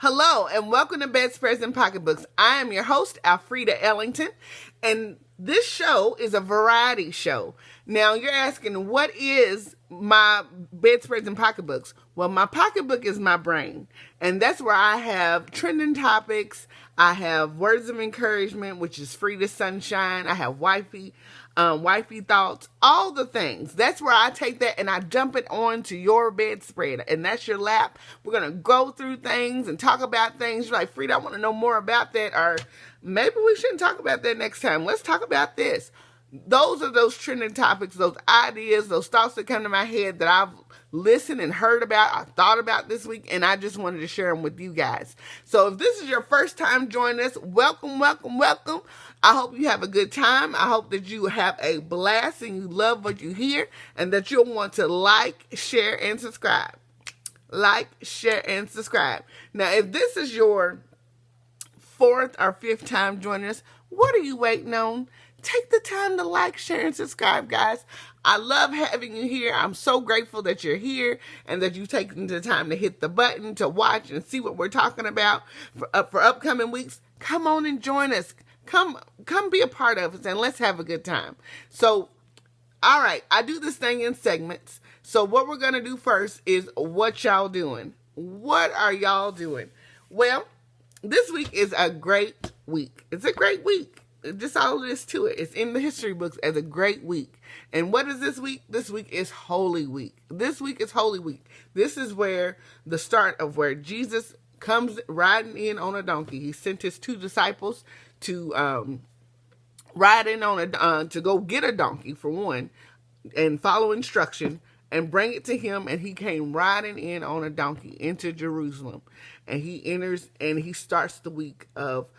Hello and welcome to Bedspreads and Pocketbooks. I am your host, Alfreda Ellington, and this show is a variety show. Now you're asking, what is my Bedspreads and Pocketbooks? Well, my pocketbook is my brain, and that's where I have trending topics. I have words of encouragement, which is free to sunshine. I have wifey thoughts, all the things. That's where I take that and I dump it onto your bedspread, and that's your lap. We're going to go through things and talk about things. You're like, Frida, I want to know more about that, or maybe we shouldn't talk about that next time. Let's talk about this. Those are those trending topics, those ideas, those thoughts that come to my head that I've listened and heard about, I thought about this week, and I just wanted to share them with you guys. So if this is your first time joining us, welcome, welcome, welcome. I hope you have a good time. I hope that you have a blast and you love what you hear, and that you'll want to like, share, and subscribe. Like, share, and subscribe. Now, if this is your fourth or fifth time joining us, what are you waiting on? Take the time to like, share, and subscribe, guys. I love having you here. I'm so grateful that you're here and that you've taken the time to hit the button to watch and see what we're talking about for upcoming weeks. Come on and join us. Come be a part of us and let's have a good time. So, all right, I do this thing in segments. So what we're going to do first is what y'all doing. What are y'all doing? Well, this week is a great week. It's a great week. Just all it is to it. It's in the history books as a great week. And what is this week? This week is Holy Week. This week is Holy Week. This is where the start of where Jesus comes riding in on a donkey. He sent his two disciples to ride in on to go get a donkey for one, and follow instruction and bring it to him. And he came riding in on a donkey into Jerusalem, and he enters and he starts the week of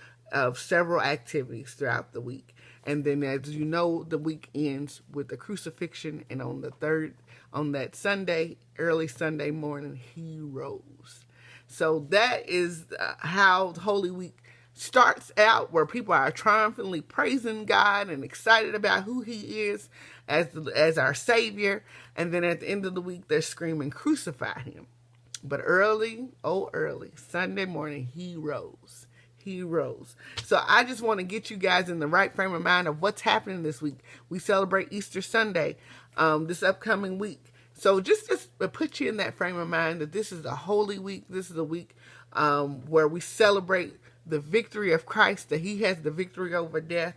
several activities throughout the week. And then, as you know, the week ends with the crucifixion, and on that Sunday, early Sunday morning, he rose. So that is how Holy Week starts out, where people are triumphantly praising God and excited about who he is as our Savior. And then at the end of the week, they're screaming, crucify him. But early Sunday morning, he rose. He rose. So I just want to get you guys in the right frame of mind of what's happening this week. We celebrate Easter Sunday this upcoming week. So just put you in that frame of mind that this is a holy week. This is a week where we celebrate the victory of Christ, that he has the victory over death,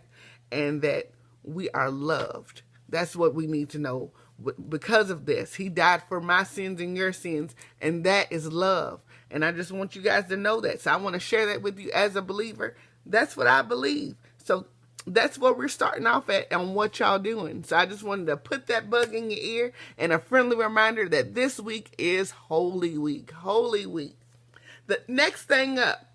and that we are loved. That's what we need to know. Because of this, he died for my sins and your sins, and that is love. And I just want you guys to know that. So I want to share that with you as a believer. That's what I believe. So that's what we're starting off at on what y'all doing. So I just wanted to put that bug in your ear, and a friendly reminder that this week is Holy Week. Holy Week. The next thing up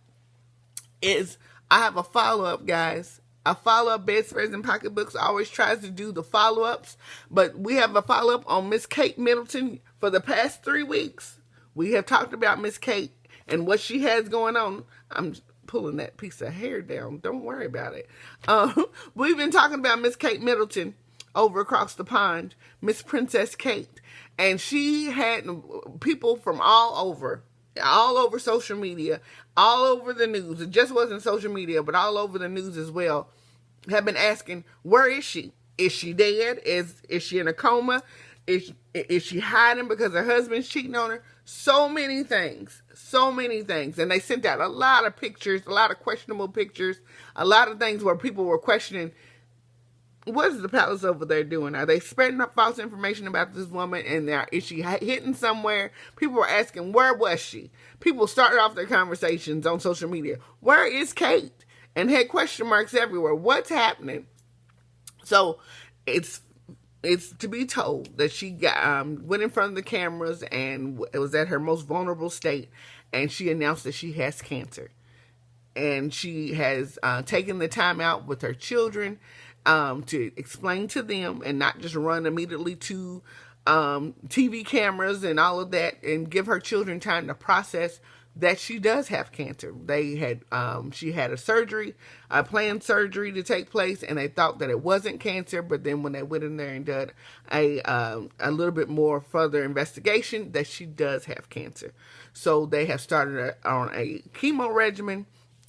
is I have a follow-up, guys. A follow-up. Bedspreads and Pocketbooks always tries to do the follow-ups, but we have a follow-up on Miss Kate Middleton. For the past 3 weeks, we have talked about Miss Kate and what she has going on. I'm pulling that piece of hair down. Don't worry about it. We've been talking about Miss Kate Middleton over across the pond, Miss Princess Kate, and she had people from all over social media, all over the news. It just wasn't social media, but all over the news as well, have been asking, where is she? Is she dead? Is she in a coma? Is she hiding because her husband's cheating on her? So many things. And they sent out a lot of pictures, a lot of questionable pictures, a lot of things where people were questioning, what is the palace over there doing? Are they spreading up false information about this woman? And is she hidden somewhere? People were asking, where was she? People started off their conversations on social media. Where is Kate? And had question marks everywhere. What's happening? So it's to be told that she went in front of the cameras and it was at her most vulnerable state. And she announced that she has cancer. And she has taken the time out with her children to explain to them and not just run immediately to TV cameras and all of that, and give her children time to process that she does have cancer. They had she had a planned surgery to take place, and they thought that it wasn't cancer. But then when they went in there and did a little bit more further investigation, that she does have cancer. So they have started on a chemo regimen,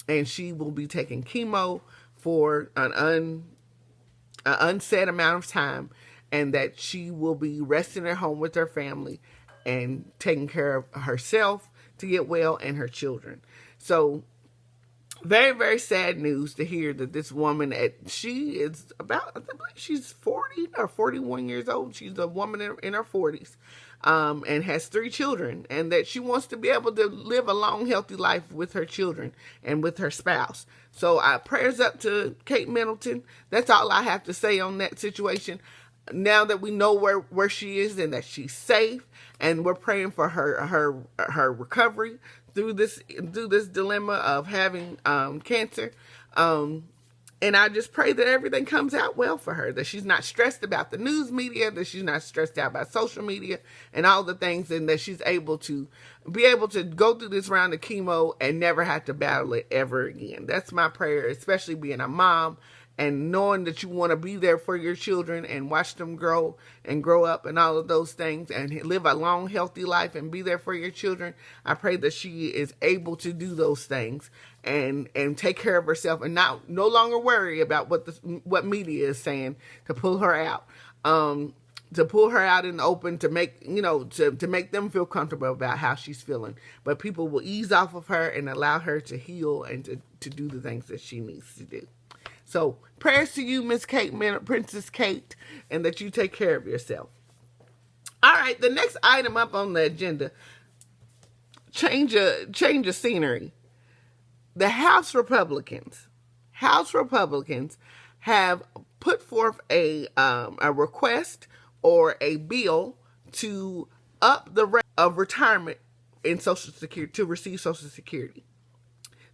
and she will be taking chemo for an unset amount of time, and that she will be resting at home with her family and taking care of herself to get well and her children. So very, very sad news to hear that this woman, she is about, I believe she's 40 or 41 years old. She's a woman in her 40s, and has 3 children, and that she wants to be able to live a long, healthy life with her children and with her spouse. So prayers up to Kate Middleton. That's all I have to say on that situation. Now that we know where she is and that she's safe, and we're praying for her recovery through this dilemma of having cancer. And I just pray that everything comes out well for her, that she's not stressed about the news media, that she's not stressed out by social media and all the things, and that she's able to go through this round of chemo and never have to battle it ever again. That's my prayer, especially being a mom and knowing that you want to be there for your children and watch them grow up and all of those things and live a long, healthy life and be there for your children. I pray that she is able to do those things and take care of herself and no longer worry about what media is saying to pull her out. To pull her out in the open, to make to make them feel comfortable about how she's feeling. But people will ease off of her and allow her to heal and to do the things that she needs to do. So prayers to you, Miss Kate, Princess Kate, and that you take care of yourself. All right, the next item up on the agenda, change of scenery. The House Republicans have put forth a request or a bill to up the rate of retirement in Social Security to receive Social Security.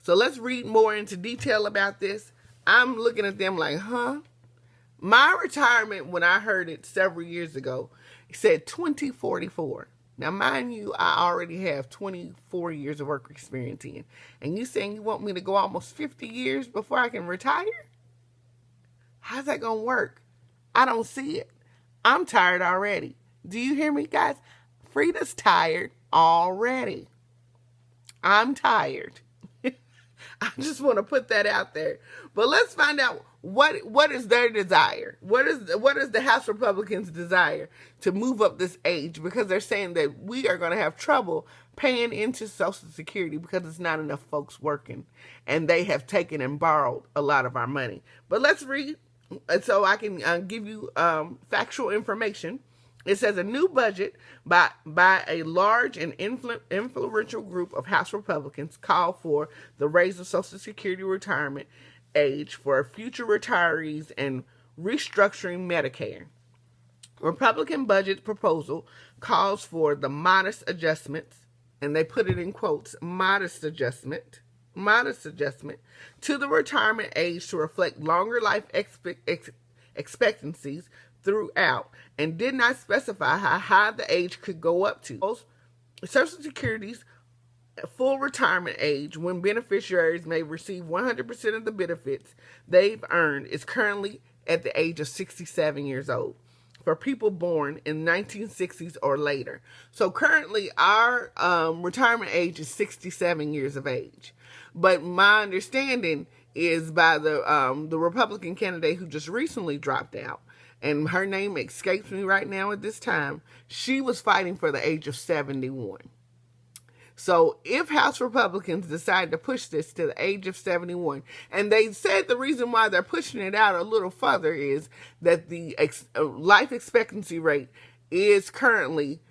So let's read more into detail about this. I'm looking at them like, huh? My retirement, when I heard it several years ago, it said 2044. Now, mind you, I already have 24 years of work experience in. And you saying you want me to go almost 50 years before I can retire? How's that going to work? I don't see it. I'm tired already. Do you hear me, guys? Frida's tired already. I'm tired. I just want to put that out there. But let's find out what is their desire. What is the House Republicans' desire to move up this age? Because they're saying that we are going to have trouble paying into Social Security because there's not enough folks working. And they have taken and borrowed a lot of our money. But let's read so I can give you factual information. It says a new budget by a large and influential group of House Republicans called for the raise of Social Security retirement age for future retirees and restructuring Medicare. Republican budget proposal calls for the modest adjustments, and they put it in quotes, modest adjustment to the retirement age to reflect longer life expectancies throughout, and did not specify how high the age could go up to. Social Security's full retirement age, when beneficiaries may receive 100% of the benefits they've earned, is currently at the age of 67 years old for people born in 1960s or later. So currently our retirement age is 67 years of age. But my understanding is by the Republican candidate who just recently dropped out, and her name escapes me right now at this time, she was fighting for the age of 71. So if House Republicans decide to push this to the age of 71, and they said the reason why they're pushing it out a little further is that the life expectancy rate is currently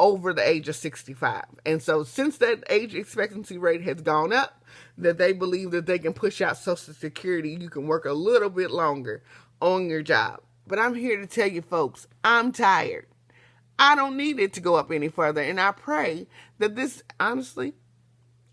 over the age of 65. And so since that age expectancy rate has gone up, that they believe that they can push out Social Security, you can work a little bit longer on your job. But I'm here to tell you folks, I'm tired. I don't need it to go up any further. And I pray that this, honestly,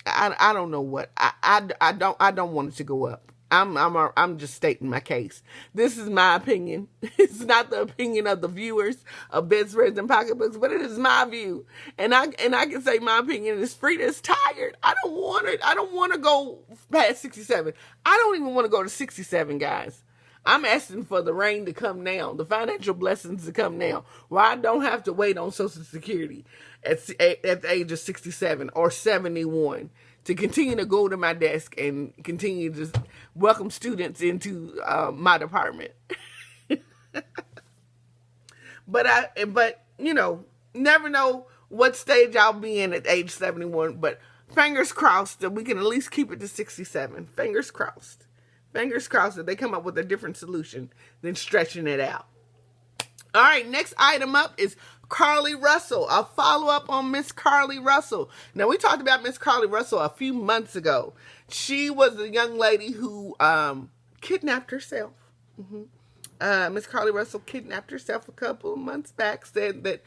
I don't know what. I don't want it to go up. I'm just stating my case. This is my opinion. It's not the opinion of the viewers of Bedspreads and Pocketbooks, but it is my view. And I can say my opinion is Frida is tired. I don't want it. I don't want to go past 67. I don't even want to go to 67, guys. I'm asking for the rain to come now, the financial blessings to come now, where I don't have to wait on Social Security at the age of 67 or 71 to continue to go to my desk and continue to welcome students into my department. But you know, never know what stage I'll be in at age 71. But fingers crossed that we can at least keep it to 67. Fingers crossed. Fingers crossed that they come up with a different solution than stretching it out. All right, next item up is Carly Russell, a follow-up on Miss Carly Russell. Now, we talked about Miss Carly Russell a few months ago. She was a young lady who kidnapped herself. Miss Carly Russell kidnapped herself a couple of months back, said that,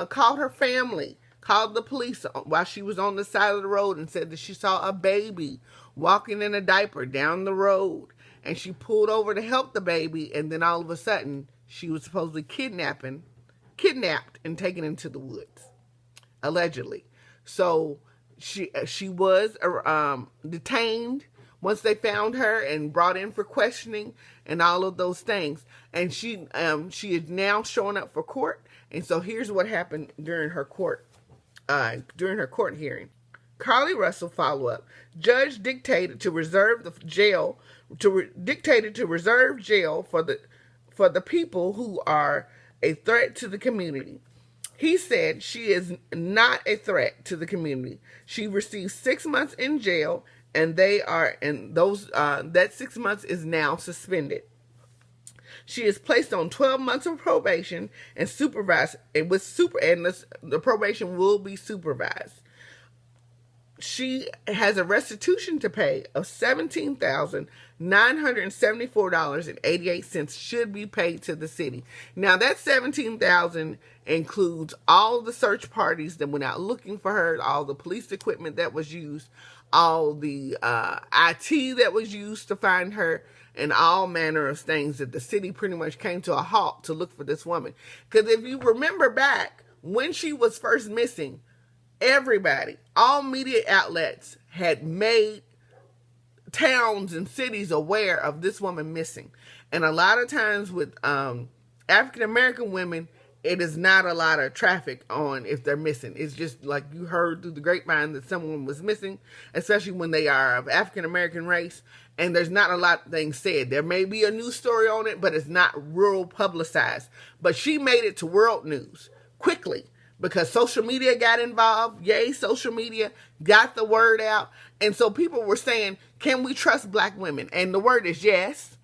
called her family, called the police while she was on the side of the road and said that she saw a baby walking in a diaper down the road. And she pulled over to help the baby, and then all of a sudden, she was supposedly kidnapped and taken into the woods, allegedly. So she was detained once they found her and brought in for questioning and all of those things. And she is now showing up for court. And so here's what happened during her court hearing. Carly Russell follow-up. Judge dictated to reserve jail for the people who are a threat to the community. He said she is not a threat to the community. She received 6 months in jail, and that 6 months is now suspended. She is placed on 12 months of probation and supervised, and the probation will be supervised. She has a restitution to pay of $17,974.88 should be paid to the city. Now that $17,000 includes all the search parties that went out looking for her, all the police equipment that was used, all the IT that was used to find her, and all manner of things that the city pretty much came to a halt to look for this woman. Because if you remember back when she was first missing, everybody, all media outlets had made towns and cities aware of this woman missing. And a lot of times with African-American women, it is not a lot of traffic on if they're missing. It's just like you heard through the grapevine that someone was missing, especially when they are of African-American race. And there's not a lot of things said. There may be a news story on it, but it's not real publicized. But she made it to world news quickly, because social media got involved. Yay, social media got the word out. And so people were saying, can we trust black women? And the word is yes.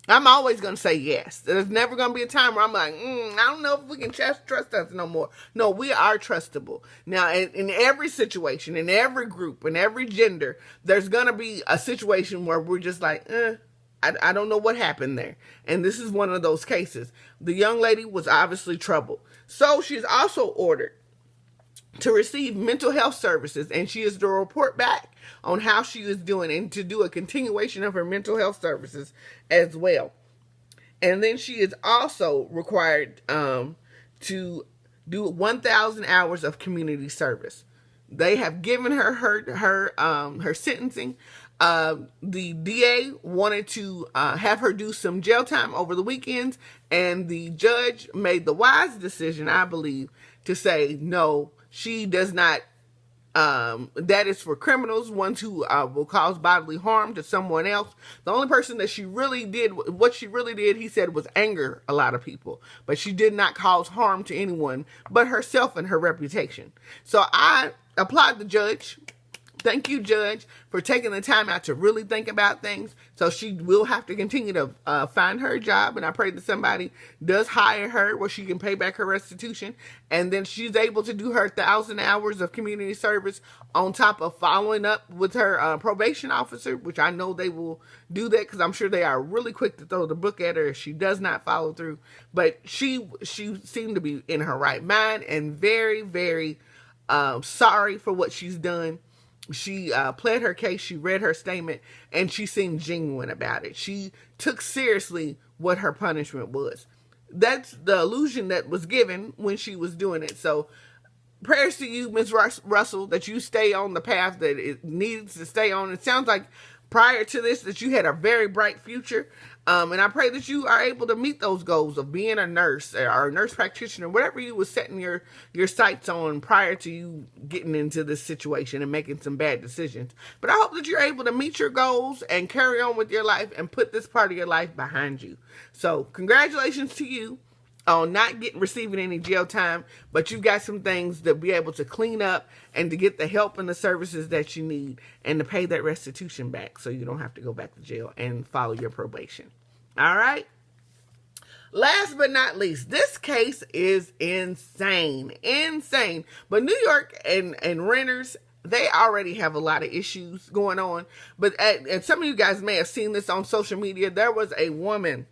I'm always going to say yes. There's never going to be a time where I'm like, I don't know if we can trust us no more. No, we are trustable. Now, in every situation, in every group, in every gender, there's going to be a situation where we're just like, I don't know what happened there. And this is one of those cases. The young lady was obviously troubled. So she's also ordered to receive mental health services, and she is to report back on how she is doing and to do a continuation of her mental health services as well. And then she is also required to do 1,000 hours of community service. They have given her sentencing. The DA wanted to have her do some jail time over the weekends, and the judge made the wise decision, I believe, to say no, she does not. That is for criminals, ones who will cause bodily harm to someone else. The only person that what she really did, he said, was anger a lot of people. But she did not cause harm to anyone but herself and her reputation. So I applaud the judge. Thank you, Judge, for taking the time out to really think about things. So she will have to continue to find her a job, and I pray that somebody does hire her where she can pay back her restitution, and then she's able to do her 1,000 hours of community service on top of following up with her probation officer, which I know they will do that because I'm sure they are really quick to throw the book at her if she does not follow through. But she seemed to be in her right mind and very, very sorry for what she's done. She pled her case, she read her statement, and she seemed genuine about it. She took seriously what her punishment was. That's the illusion that was given when she was doing it. So prayers to you, Ms. Russell, that you stay on the path that it needs to stay on. It sounds like prior to this that you had a very bright future. And I pray that you are able to meet those goals of being a nurse or a nurse practitioner, whatever you was setting your sights on prior to you getting into this situation and making some bad decisions. But I hope that you're able to meet your goals and carry on with your life and put this part of your life behind you. So congratulations to you on not receiving any jail time, but you've got some things to be able to clean up and to get the help and the services that you need and to pay that restitution back so you don't have to go back to jail and follow your probation. All right? Last but not least, this case is insane. Insane. But New York and renters, they already have a lot of issues going on. But and some of you guys may have seen this on social media. There was a woman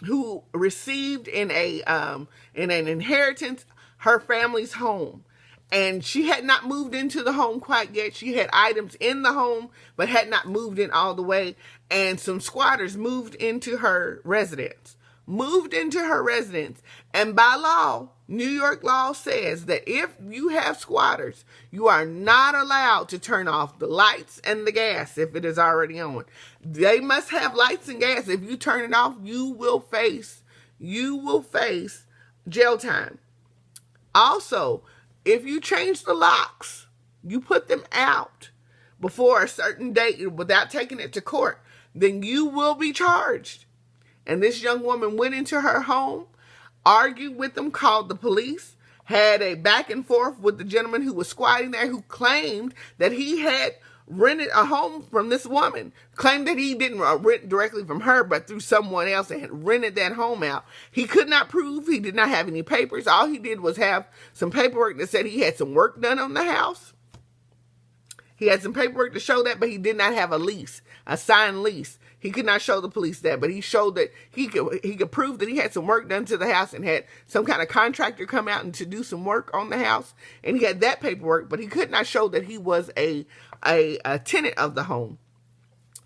who received in an inheritance her family's home, and she had not moved into the home quite yet. She had items in the home but had not moved in all the way, and some squatters moved into her residence, and by law, New York law says that if you have squatters, you are not allowed to turn off the lights and the gas if it is already on. They must have lights and gas. If you turn it off, you will face jail time. Also, if you change the locks, you put them out before a certain date without taking it to court, then you will be charged. And this young woman went into her home, argued with them, called the police, had a back and forth with the gentleman who was squatting there, who claimed that he had rented a home from this woman, claimed that he didn't rent directly from her, but through someone else and had rented that home out. He could not prove, he did not have any papers. All he did was have some paperwork that said he had some work done on the house. He had some paperwork to show that, but he did not have a lease, a signed lease. He could not show the police that, but he showed that he could prove that he had some work done to the house and had some kind of contractor come out and to do some work on the house. And he had that paperwork, but he could not show that he was a tenant of the home.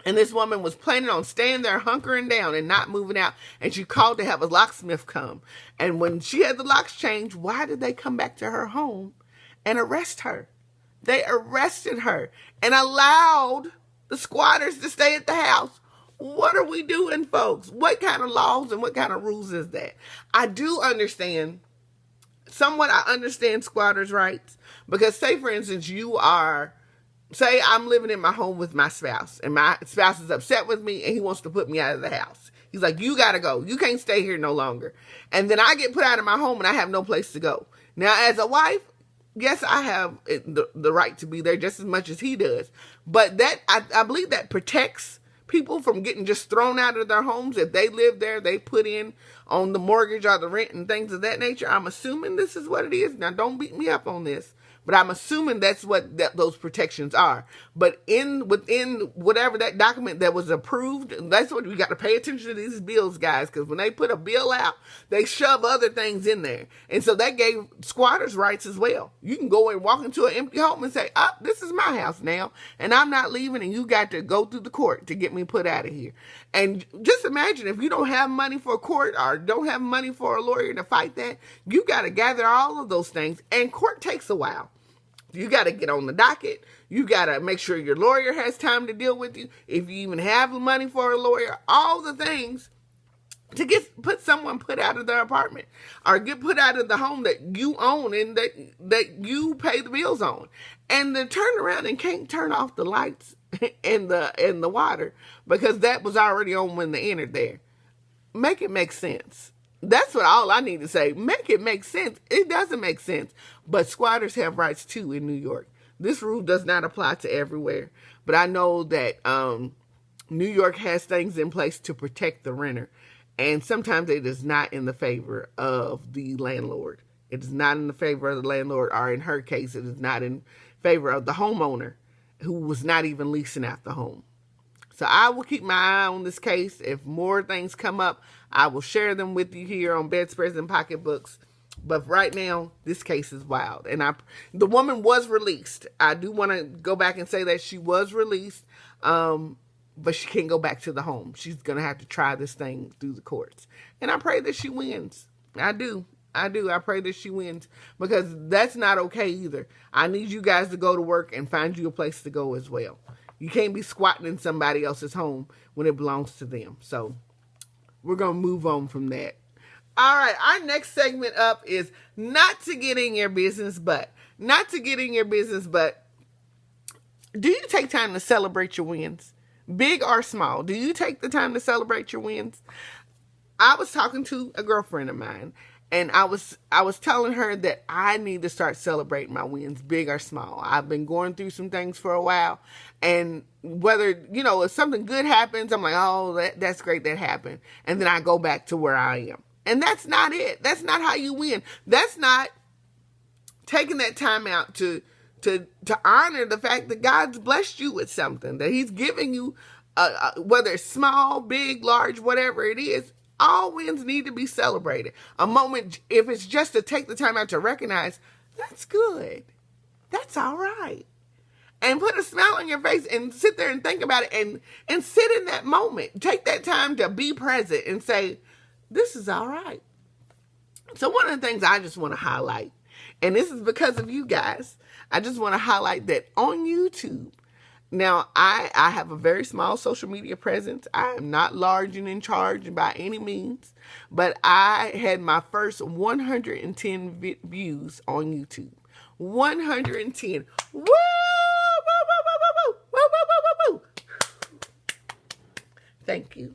And this woman was planning on staying there, hunkering down and not moving out. And she called to have a locksmith come. And when she had the locks changed, why did they come back to her home and arrest her? They arrested her and allowed the squatters to stay at the house. What are we doing, folks? What kind of laws and what kind of rules is that? I do understand, somewhat I understand squatters' rights. Because say, for instance, say I'm living in my home with my spouse. And my spouse is upset with me and he wants to put me out of the house. He's like, you got to go. You can't stay here no longer. And then I get put out of my home and I have no place to go. Now, as a wife, yes, I have the right to be there just as much as he does. But that I believe that protects people from getting just thrown out of their homes. If they live there, they put in on the mortgage or the rent and things of that nature. I'm assuming this is what it is. Now, don't beat me up on this. But I'm assuming that's what those protections are. But within whatever that document that was approved, that's what we got to pay attention to these bills, guys. Because when they put a bill out, they shove other things in there. And so that gave squatters rights as well. You can go and walk into an empty home and say, this is my house now. And I'm not leaving. And you got to go through the court to get me put out of here. And just imagine if you don't have money for a court or don't have money for a lawyer to fight that, you got to gather all of those things. And court takes a while. You got to get on the docket. You got to make sure your lawyer has time to deal with you. If you even have the money for a lawyer, all the things to put someone put out of their apartment or get put out of the home that you own and that you pay the bills on. And then turn around and can't turn off the lights and the water because that was already on when they entered there. Make it make sense. That's what all I need to say. Make it make sense. It doesn't make sense. But squatters have rights too in New York. This rule does not apply to everywhere. But I know that New York has things in place to protect the renter. And sometimes it is not in the favor of the landlord. It is not in the favor of the landlord, or in her case, it is not in favor of the homeowner who was not even leasing out the home. So I will keep my eye on this case. If more things come up, I will share them with you here on Bedspreads and Pocketbooks. But right now, this case is wild. And the woman was released. I do want to go back and say that she was released, but she can't go back to the home. She's going to have to try this thing through the courts. And I pray that she wins. I do. I pray that she wins, because that's not okay either. I need you guys to go to work and find you a place to go as well. You can't be squatting in somebody else's home when it belongs to them. So we're going to move on from that. All right, our next segment up is not to get in your business, but do you take time to celebrate your wins? Big or small? Do you take the time to celebrate your wins? I was talking to a girlfriend of mine, and I was telling her that I need to start celebrating my wins, big or small. I've been going through some things for a while, and whether, if something good happens, I'm like, oh, that's great, that happened. And then I go back to where I am. And that's not it. That's not how you win. That's not taking that time out to honor the fact that God's blessed you with something, that he's giving you, whether it's small, big, large, whatever it is. All wins need to be celebrated. A moment, if it's just to take the time out to recognize, that's good. That's all right. And put a smile on your face and sit there and think about it and sit in that moment. Take that time to be present and say, this is all right. So one of the things I just want to highlight, and this is because of you guys, I just want to highlight that on YouTube. Now, I have a very small social media presence. I am not large and in charge by any means, but I had my first 110 views on YouTube. 110. Woo! Woo! Woo! Woo! Woo! Woo! Woo! Woo! Woo! Thank you.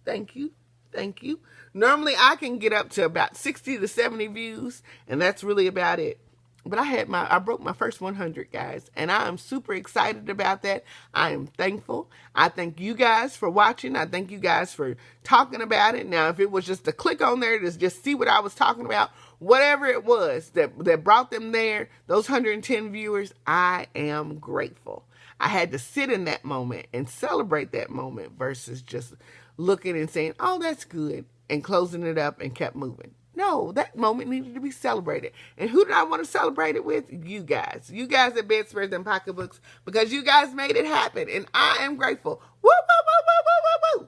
Thank you. Thank you. Normally, I can get up to about 60 to 70 views, and that's really about it. But I broke my first 100, guys, and I am super excited about that. I am thankful. I thank you guys for watching. I thank you guys for talking about it. Now, if it was just to click on there to just see what I was talking about, whatever it was that brought them there, those 110 viewers, I am grateful. I had to sit in that moment and celebrate that moment versus just looking and saying, oh, that's good, and closing it up and kept moving. No, that moment needed to be celebrated. And who did I want to celebrate it with? You guys. You guys at Bedspreads and Pocketbooks, because you guys made it happen. And I am grateful. Woo, woo, woo, woo, woo, woo, woo.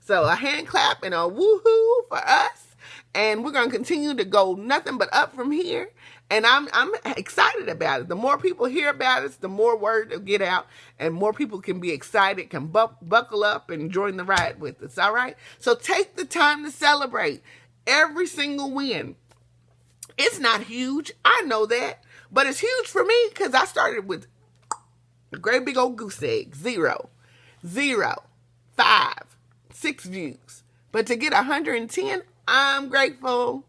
So a hand clap and a woohoo for us. And we're going to continue to go nothing but up from here. And I'm excited about it. The more people hear about us, the more word will get out, and more people can be excited, can buckle up and join the ride with us. All right? So take the time to celebrate every single win. It's not huge. I know that. But it's huge for me because I started with a great big old goose egg. 0, 5, 6 views. But to get 110, I'm grateful.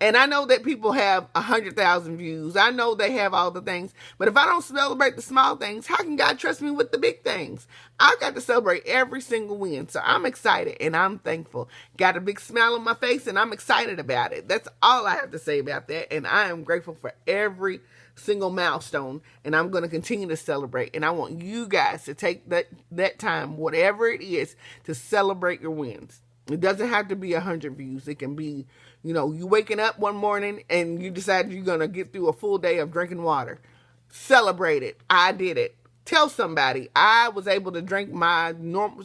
And I know that people have 100,000 views. I know they have all the things. But if I don't celebrate the small things, how can God trust me with the big things? I've got to celebrate every single win. So I'm excited and I'm thankful. Got a big smile on my face and I'm excited about it. That's all I have to say about that. And I am grateful for every single milestone. And I'm going to continue to celebrate. And I want you guys to take that time, whatever it is, to celebrate your wins. It doesn't have to be 100 views. It can be, you waking up one morning and you decide you're going to get through a full day of drinking water. Celebrate it. I did it. Tell somebody I was able to drink my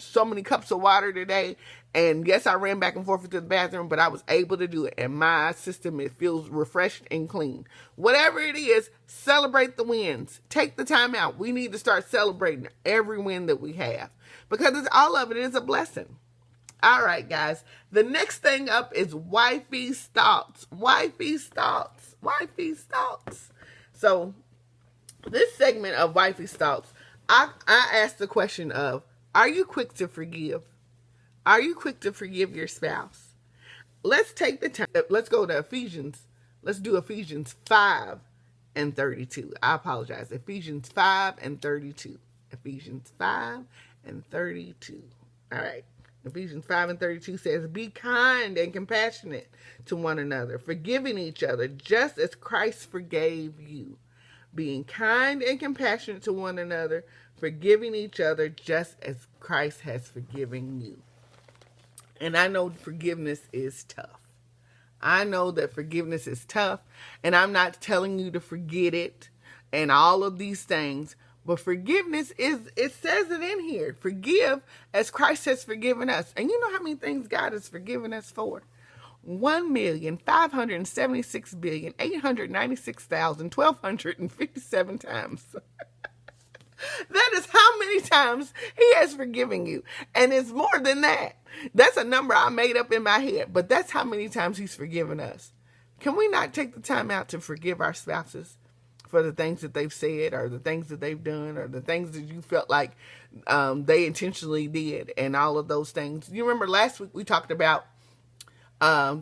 so many cups of water today. And yes, I ran back and forth to the bathroom, but I was able to do it. And my system, it feels refreshed and clean. Whatever it is, celebrate the wins. Take the time out. We need to start celebrating every win that we have, because all of it is a blessing. All right, guys. The next thing up is wifey's thoughts. Wifey's thoughts. Wifey's thoughts. So this segment of wifey's thoughts, I asked the question of, are you quick to forgive? Are you quick to forgive your spouse? Let's take the time. Let's go to Ephesians. Let's do Ephesians 5 and 32. I apologize. Ephesians 5 and 32. Ephesians 5 and 32. All right. Ephesians 5 and 32 says, be kind and compassionate to one another, forgiving each other, just as Christ forgave you. Being kind and compassionate to one another, forgiving each other, just as Christ has forgiven you. And I know forgiveness is tough. I know that forgiveness is tough, and I'm not telling you to forget it and all of these things. But forgiveness it says it in here. Forgive as Christ has forgiven us. And you know how many things God has forgiven us for? 1,576,896,1,257 times. That is how many times he has forgiven you. And it's more than that. That's a number I made up in my head. But that's how many times he's forgiven us. Can we not take the time out to forgive our spouses for the things that they've said, or the things that they've done, or the things that you felt like they intentionally did, and all of those things? You remember last week we talked about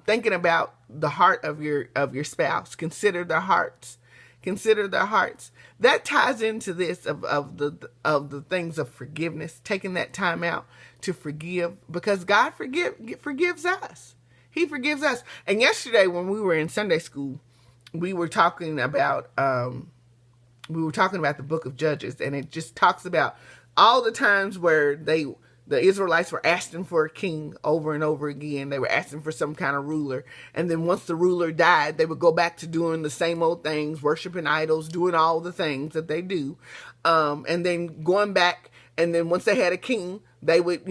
thinking about the heart of your spouse. Consider their hearts. Consider their hearts. That ties into this of the things of forgiveness. Taking that time out to forgive, because God forgives us. He forgives us. And yesterday when we were in Sunday school, we were talking about the book of Judges, and it just talks about all the times where the Israelites were asking for a king over and over again. They were asking for some kind of ruler. And then once the ruler died, they would go back to doing the same old things, worshiping idols, doing all the things that they do. And then going back, and then once they had a king, they would,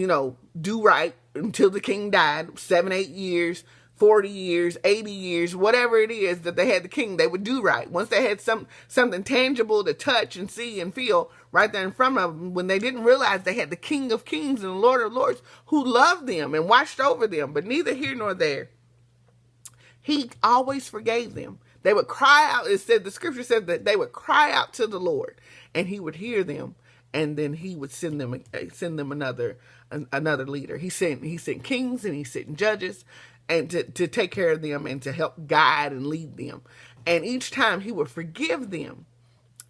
do right until the king died. 7, 8 years, 40 years, 80 years, whatever it is that they had the king, they would do right. Once they had something tangible to touch and see and feel right there in front of them, when they didn't realize they had the King of Kings and the Lord of Lords who loved them and watched over them, but neither here nor there, he always forgave them. They would cry out. The scripture said that they would cry out to the Lord, and he would hear them, and then he would send them another leader. He sent kings, and he sent judges, and to take care of them and to help guide and lead them. And each time he would forgive them.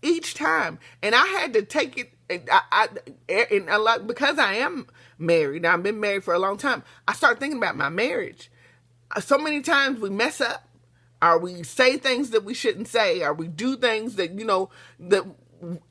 Each time. And I had to take it, because I am married, I've been married for a long time, I started thinking about my marriage. So many times we mess up, or we say things that we shouldn't say, or we do things that, that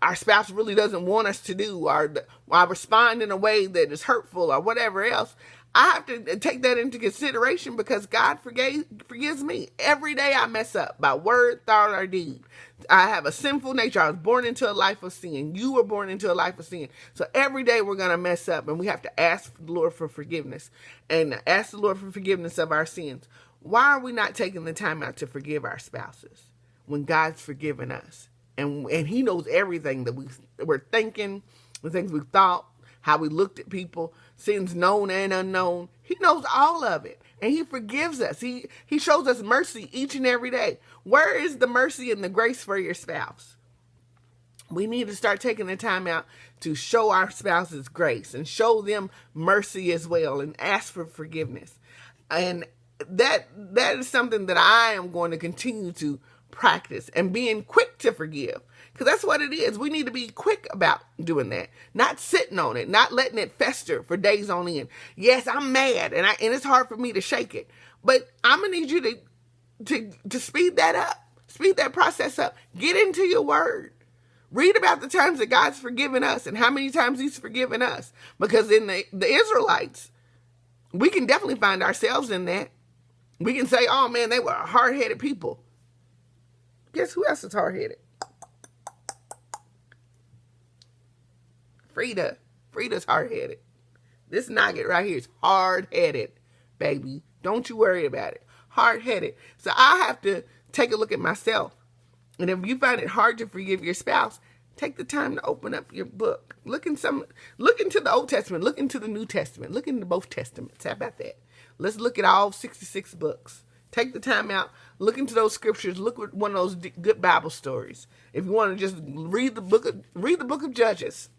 our spouse really doesn't want us to do, or I respond in a way that is hurtful, or whatever else. I have to take that into consideration, because God forgives me. Every day I mess up by word, thought, or deed. I have a sinful nature. I was born into a life of sin. You were born into a life of sin. So every day we're going to mess up, and we have to ask the Lord for forgiveness, and ask the Lord for forgiveness of our sins. Why are we not taking the time out to forgive our spouses when God's forgiven us? And he knows everything that we're thinking, the things we thought, how we looked at people, sins known and unknown. He knows all of it, and he forgives us. He shows us mercy each and every day. Where is the mercy and the grace for your spouse? We need to start taking the time out to show our spouses grace and show them mercy as well, and ask for forgiveness. And that is something that I am going to continue to practice, and being quick to forgive, because that's what it is. We need to be quick about doing that, not sitting on it, not letting it fester for days on end. Yes, I'm mad, and it's hard for me to shake it, but I'm gonna need you to speed that up, speed that process up. Get into your word. Read about the times that God's forgiven us and how many times he's forgiven us, because in the Israelites, we can definitely find ourselves in that. We can say, oh man, they were hard-headed people. Guess who else is hard-headed? Frida's hard-headed. This nugget right here is hard-headed, baby. Don't you worry about it. Hard-headed. So I have to take a look at myself. And if you find it hard to forgive your spouse, take the time to open up your book. Look into the Old Testament. Look into the New Testament. Look into both Testaments. How about that? Let's look at all 66 books. Take the time out. Look into those scriptures. Look at one of those good Bible stories. If you want to just read the book of Judges,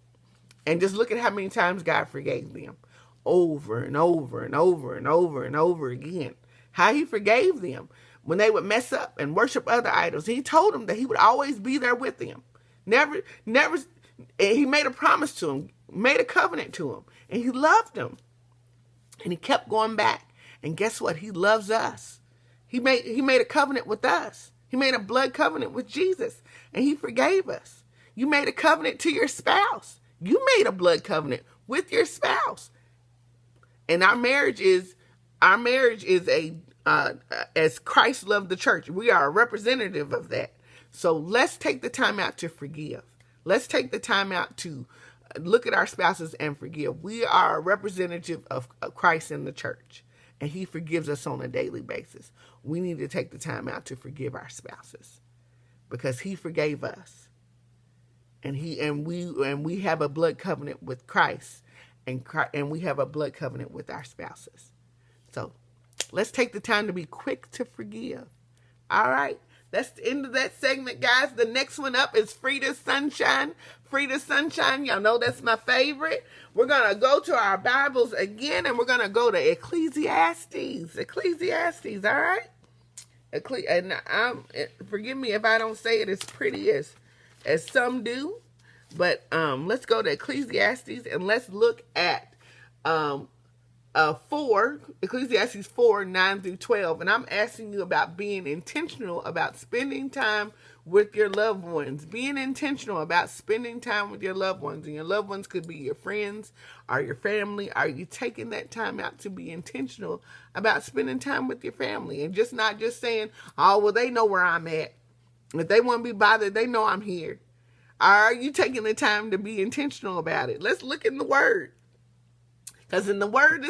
and just look at how many times God forgave them, over and over and over and over and over again. How he forgave them when they would mess up and worship other idols. He told them that he would always be there with them. Never. And he made a promise to them, made a covenant to them, and he loved them. And he kept going back. And guess what? He loves us. He made a covenant with us. He made a blood covenant with Jesus, and he forgave us. You made a covenant to your spouse. You made a blood covenant with your spouse. And our marriage is a as Christ loved the church. We are a representative of that. So let's take the time out to forgive. Let's take the time out to look at our spouses and forgive. We are a representative of Christ in the church, and he forgives us on a daily basis. We need to take the time out to forgive our spouses because he forgave us. And we have a blood covenant with Christ, and we have a blood covenant with our spouses. So let's take the time to be quick to forgive. All right. That's the end of that segment, guys. The next one up is Frida's Sunshine. Frida's Sunshine, y'all know that's my favorite. We're going to go to our Bibles again, and we're going to go to Ecclesiastes. Ecclesiastes, all right? Forgive me if I don't say it as pretty as some do, but let's go to Ecclesiastes, and let's look at Ecclesiastes 4, 9 through 12. And I'm asking you about being intentional about spending time with your loved ones. Being intentional about spending time with your loved ones. And your loved ones could be your friends or your family. Are you taking that time out to be intentional about spending time with your family? And not just saying, oh, well, they know where I'm at. If they want to be bothered, they know I'm here. Are you taking the time to be intentional about it? Let's look in the Word. Because in the Word,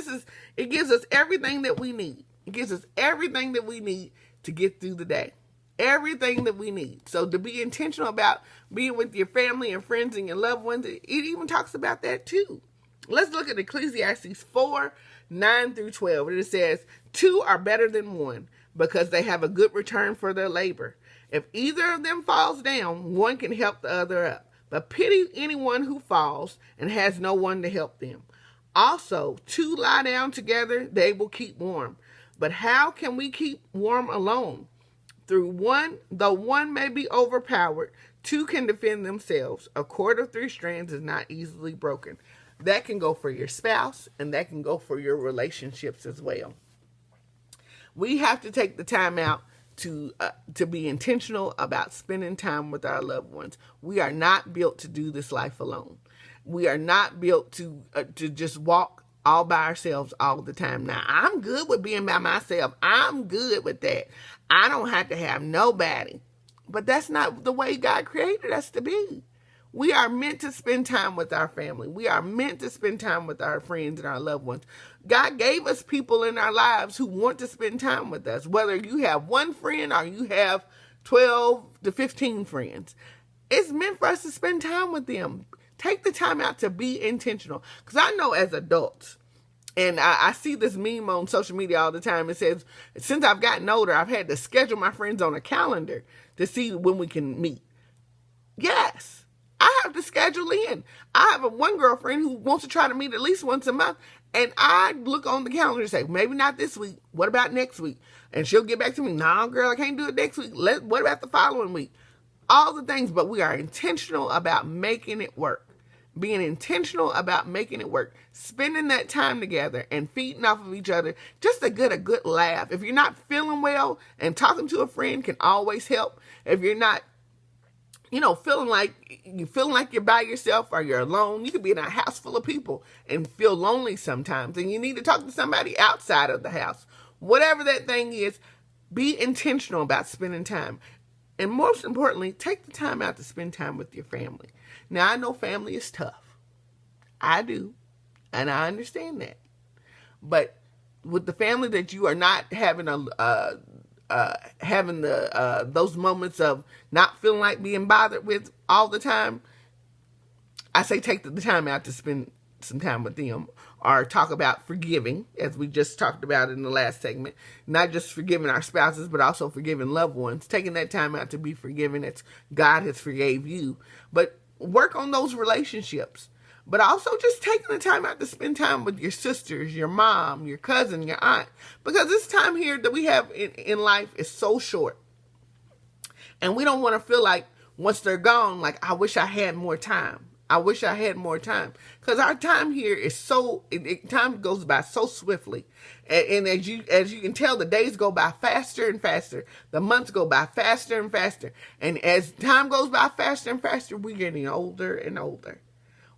it gives us everything that we need. It gives us everything that we need to get through the day. Everything that we need. So to be intentional about being with your family and friends and your loved ones, it even talks about that too. Let's look at Ecclesiastes 4, 9 through 12. And it says, 2 are better than 1 because they have a good return for their labor. If either of them falls down, one can help the other up. But pity anyone who falls and has no one to help them. Also, 2 lie down together, they will keep warm. But how can we keep warm alone? Though one may be overpowered, 2 can defend themselves. A cord of 3 strands is not easily broken. That can go for your spouse, and that can go for your relationships as well. We have to take the time out to be intentional about spending time with our loved ones. We are not built to do this life alone. We are not built to just walk all by ourselves all the time. Now, I'm good with being by myself. I'm good with that. I don't have to have nobody. But that's not the way God created us to be. We are meant to spend time with our family. We are meant to spend time with our friends and our loved ones. God gave us people in our lives who want to spend time with us. Whether you have one friend or you have 12 to 15 friends. It's meant for us to spend time with them. Take the time out to be intentional. Because I know as adults, and I see this meme on social media all the time. It says, since I've gotten older, I've had to schedule my friends on a calendar to see when we can meet. Yes, I have to schedule in. I have one girlfriend who wants to try to meet at least once a month. And I look on the calendar and say, maybe not this week. What about next week? And she'll get back to me. No, girl, I can't do it next week. What about the following week? All the things, but we are intentional about making it work. Being intentional about making it work. Spending that time together and feeding off of each other just to get a good laugh. If you're not feeling well, and talking to a friend can always help. If you're not, feeling like you're by yourself or you're alone, you could be in a house full of people and feel lonely sometimes. And you need to talk to somebody outside of the house. Whatever that thing is, be intentional about spending time. And most importantly, take the time out to spend time with your family. Now, I know family is tough. I do. And I understand that. But with the family that you are not having those moments of not feeling like being bothered with all the time, I say take the time out to spend some time with them. Or talk about forgiving, as we just talked about in the last segment. Not just forgiving our spouses, but also forgiving loved ones. Taking that time out to be forgiven as God has forgave you. But work on those relationships. But also just taking the time out to spend time with your sisters, your mom, your cousin, your aunt. Because this time here that we have in life is so short. And we don't want to feel like once they're gone, like, I wish I had more time. I wish I had more time. Because our time here is time goes by so swiftly. And as you can tell, the days go by faster and faster. The months go by faster and faster. And as time goes by faster and faster, we're getting older and older.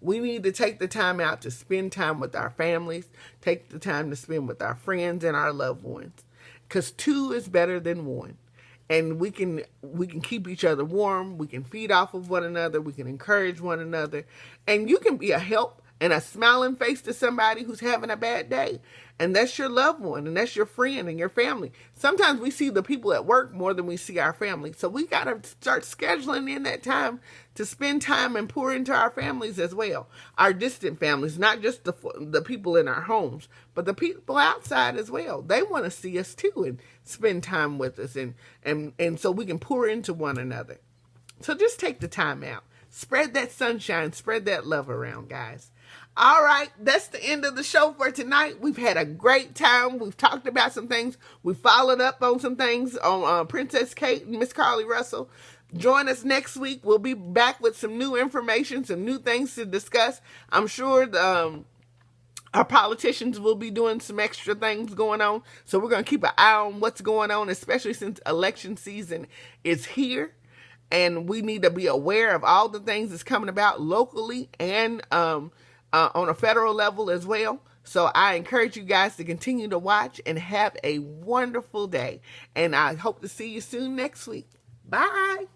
We need to take the time out to spend time with our families. Take the time to spend with our friends and our loved ones. because two is better than one. And we can keep each other warm. We can feed off of one another. We can encourage one another. And you can be a help and a smiling face to somebody who's having a bad day. And that's your loved one, and that's your friend and your family. Sometimes we see the people at work more than we see our family. So we got to start scheduling in that time to spend time and pour into our families as well. Our distant families, not just the people in our homes, but the people outside as well. They want to see us too and spend time with us, and so we can pour into one another. So just take the time out. Spread that sunshine, spread that love around, guys. All right, that's the end of the show for tonight. We've had a great time. We've talked about some things. We followed up on some things on Princess Kate and Miss Carly Russell. Join us next week. We'll be back with some new information, some new things to discuss. I'm sure our politicians will be doing some extra things going on. So we're going to keep an eye on what's going on, especially since election season is here. And we need to be aware of all the things that's coming about locally and on a federal level as well. So I encourage you guys to continue to watch and have a wonderful day. And I hope to see you soon next week. Bye.